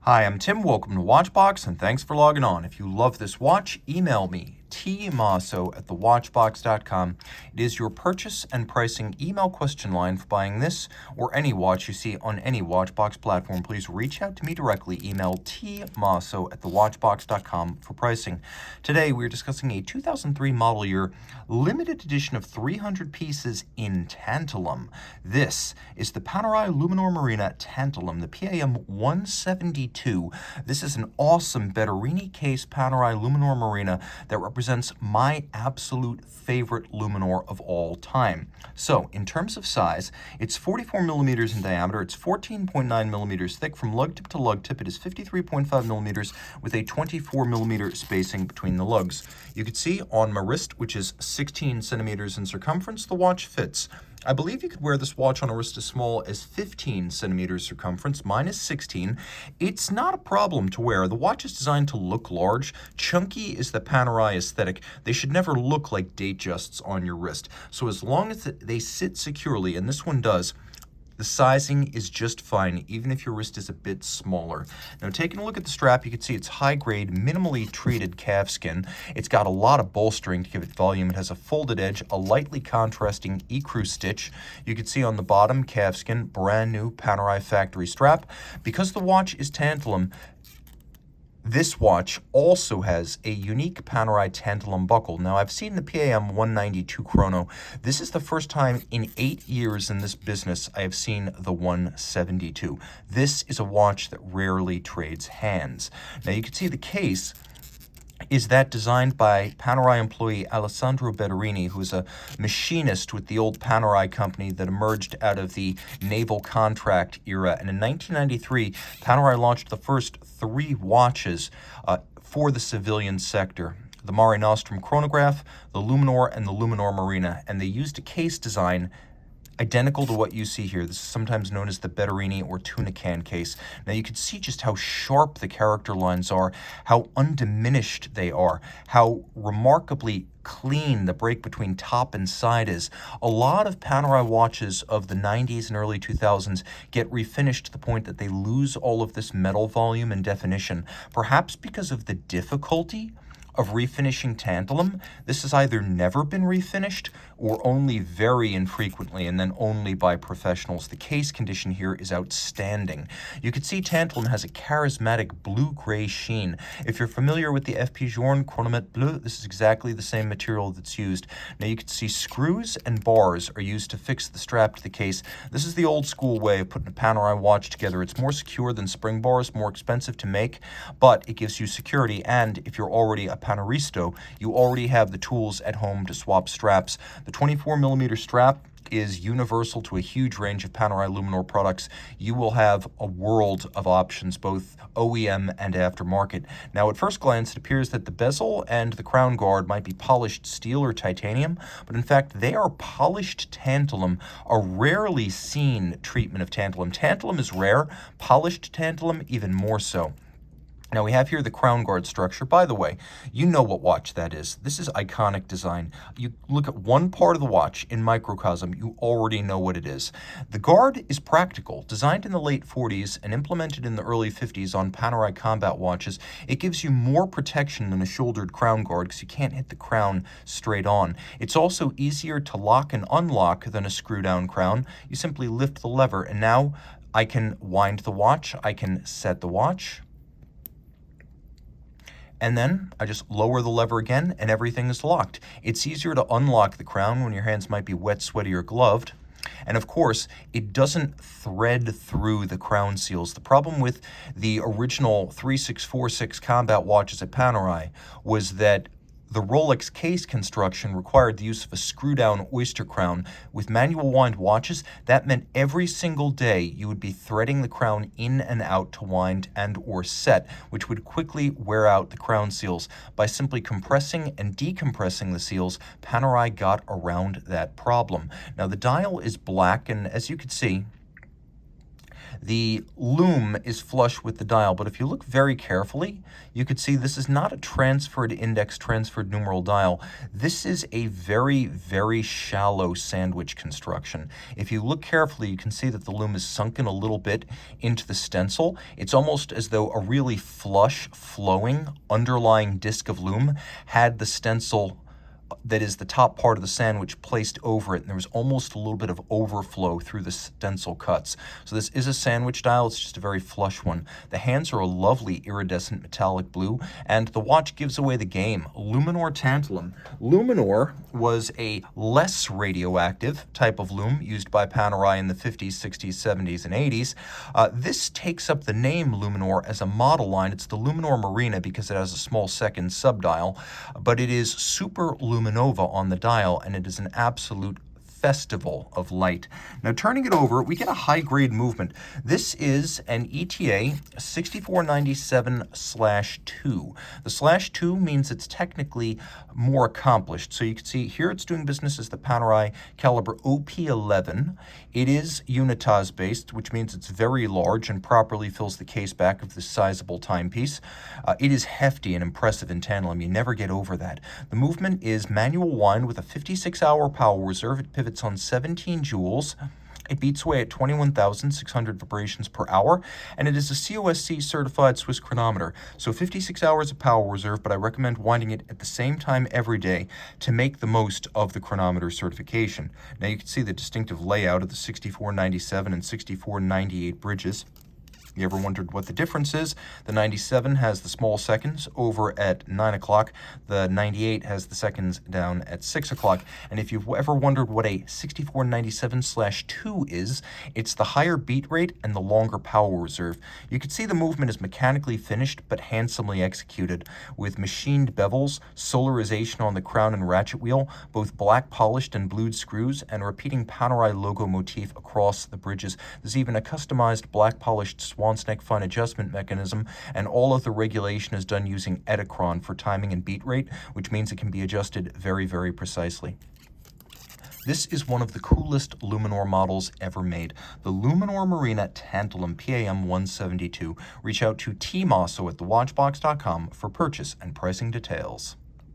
Hi, I'm Tim. Welcome to Watchbox, and thanks for logging on. If you love this watch, email me, tmosso@thewatchbox.com. It is your purchase and pricing email question line for buying this or any watch you see on any Watchbox platform. Please reach out to me directly. Email tmosso@thewatchbox.com for pricing. Today, we're discussing a 2003 model year limited edition of 300 pieces in tantalum. This is the Panerai Luminor Marina Tantalum, the PAM00172. This is an awesome Panerai case Panerai Luminor Marina that represents my absolute favorite Luminor of all time. So, in terms of size, it's 44 millimeters in diameter, it's 14.9 millimeters thick. From lug tip to lug tip, it is 53.5 millimeters with a 24 millimeter spacing between the lugs. You can see on my wrist, which is 16 centimeters in circumference, the watch fits. I believe you could wear this watch on a wrist as small as 15 centimeters circumference. Mine is 16. It's not a problem to wear. The watch is designed to look large. Chunky is the Panerai aesthetic. They should never look like Datejusts on your wrist. So as long as they sit securely, and this one does, the sizing is just fine, even if your wrist is a bit smaller. Now, taking a look at the strap, you can see it's high-grade, minimally treated calfskin. It's got a lot of bolstering to give it volume. It has a folded edge, a lightly contrasting ecru stitch. You can see on the bottom, calfskin, brand new Panerai factory strap. Because the watch is tantalum, this watch also has a unique Panerai tantalum buckle. Now, I've seen the PAM192 chrono. This is the first time in 8 years in this business I have seen the 172. This is a watch that rarely trades hands. Now, you can see the case is that designed by Panerai employee Alessandro Betterini, who is a machinist with the old Panerai company that emerged out of the naval contract era. And in 1993, Panerai launched the first 3 watches for the civilian sector: the Mare Nostrum chronograph, the Luminor, and the Luminor Marina. And they used a case design identical to what you see here. This is sometimes known as the Betterini or tuna can case. Now, you can see just how sharp the character lines are, how undiminished they are, how remarkably clean the break between top and side is. A lot of Panerai watches of the 90s and early 2000s get refinished to the point that they lose all of this metal volume and definition, perhaps because of the difficulty of refinishing tantalum. This has either never been refinished or only very infrequently, and then only by professionals. The case condition here is outstanding. You can see tantalum has a charismatic blue-gray sheen. If you're familiar with the FP Journe Chronomètre Bleu, this is exactly the same material that's used. Now, you can see screws and bars are used to fix the strap to the case. This is the old school way of putting a Panerai watch together. It's more secure than spring bars, more expensive to make, but it gives you security, and if you're already a Paneristo, you already have the tools at home to swap straps. The 24 millimeter strap is universal to a huge range of Panerai Luminor products. You will have a world of options, both OEM and aftermarket. Now, at first glance, it appears that the bezel and the crown guard might be polished steel or titanium, but in fact, they are polished tantalum, a rarely seen treatment of tantalum. Tantalum is rare, polished tantalum even more so. Now, we have here the crown guard structure. By the way, you know what watch that is. This is iconic design. You look at one part of the watch in microcosm, you already know what it is. The guard is practical. Designed in the late 40s and implemented in the early 50s on Panerai combat watches, it gives you more protection than a shouldered crown guard because you can't hit the crown straight on. It's also easier to lock and unlock than a screw-down crown. You simply lift the lever, and now I can wind the watch, I can set the watch, and then I just lower the lever again and everything is locked. It's easier to unlock the crown when your hands might be wet, sweaty, or gloved. And of course, it doesn't thread through the crown seals. The problem with the original 3646 combat watches at Panerai was that the Rolex case construction required the use of a screw-down oyster crown. With manual wind watches, that meant every single day you would be threading the crown in and out to wind and or set, which would quickly wear out the crown seals. By simply compressing and decompressing the seals, Panerai got around that problem. Now, the dial is black, and as you can see, The lume is flush with the dial, but if you look very carefully, you could see this is not a transferred index, transferred numeral dial. This is a very, very shallow sandwich construction. If you look carefully, you can see that the lume is sunken a little bit into the stencil. It's almost as though a really flush, flowing, underlying disc of lume had the stencil that is the top part of the sandwich placed over it, and there was almost a little bit of overflow through the stencil cuts. So this is a sandwich dial. It's just a very flush one. The hands are a lovely iridescent metallic blue, and the watch gives away the game. Luminor Tantalum. Luminor was a less radioactive type of lume used by Panerai in the 50s, 60s, 70s, and 80s. This takes up the name Luminor as a model line. It's the Luminor Marina because it has a small second subdial, but it is super luminova on the dial, and it is an absolute festival of light. Now, turning it over, we get a high-grade movement. This is an ETA 6497/2. The /2 means it's technically more accomplished. So you can see here it's doing business as the Panerai caliber OP11. It is unitas based, which means it's very large and properly fills the case back of this sizable timepiece. It is hefty and impressive in tantalum. You never get over that. The movement is manual wind with a 56-hour power reserve. It pivots on 17 joules. It beats away at 21,600 vibrations per hour, and it is a COSC certified Swiss chronometer. So 56 hours of power reserve, but I recommend winding it at the same time every day to make the most of the chronometer certification. Now you can see the distinctive layout of the 6497 and 6498 bridges. You ever wondered what the difference is? The 97 has the small seconds over at 9 o'clock. The 98 has the seconds down at 6 o'clock. And if you've ever wondered what a 6497/2 is, it's the higher beat rate and the longer power reserve. You can see the movement is mechanically finished but handsomely executed with machined bevels, solarization on the crown and ratchet wheel, both black polished and blued screws, and a repeating Panerai logo motif across the bridges. There's even a customized black polished swan's neck fine adjustment mechanism, and all of the regulation is done using Edicron for timing and beat rate, which means it can be adjusted very, very precisely. This is one of the coolest Luminor models ever made, the Luminor Marina Tantalum PAM00172. Reach out to Team Mosso at thewatchbox.com for purchase and pricing details.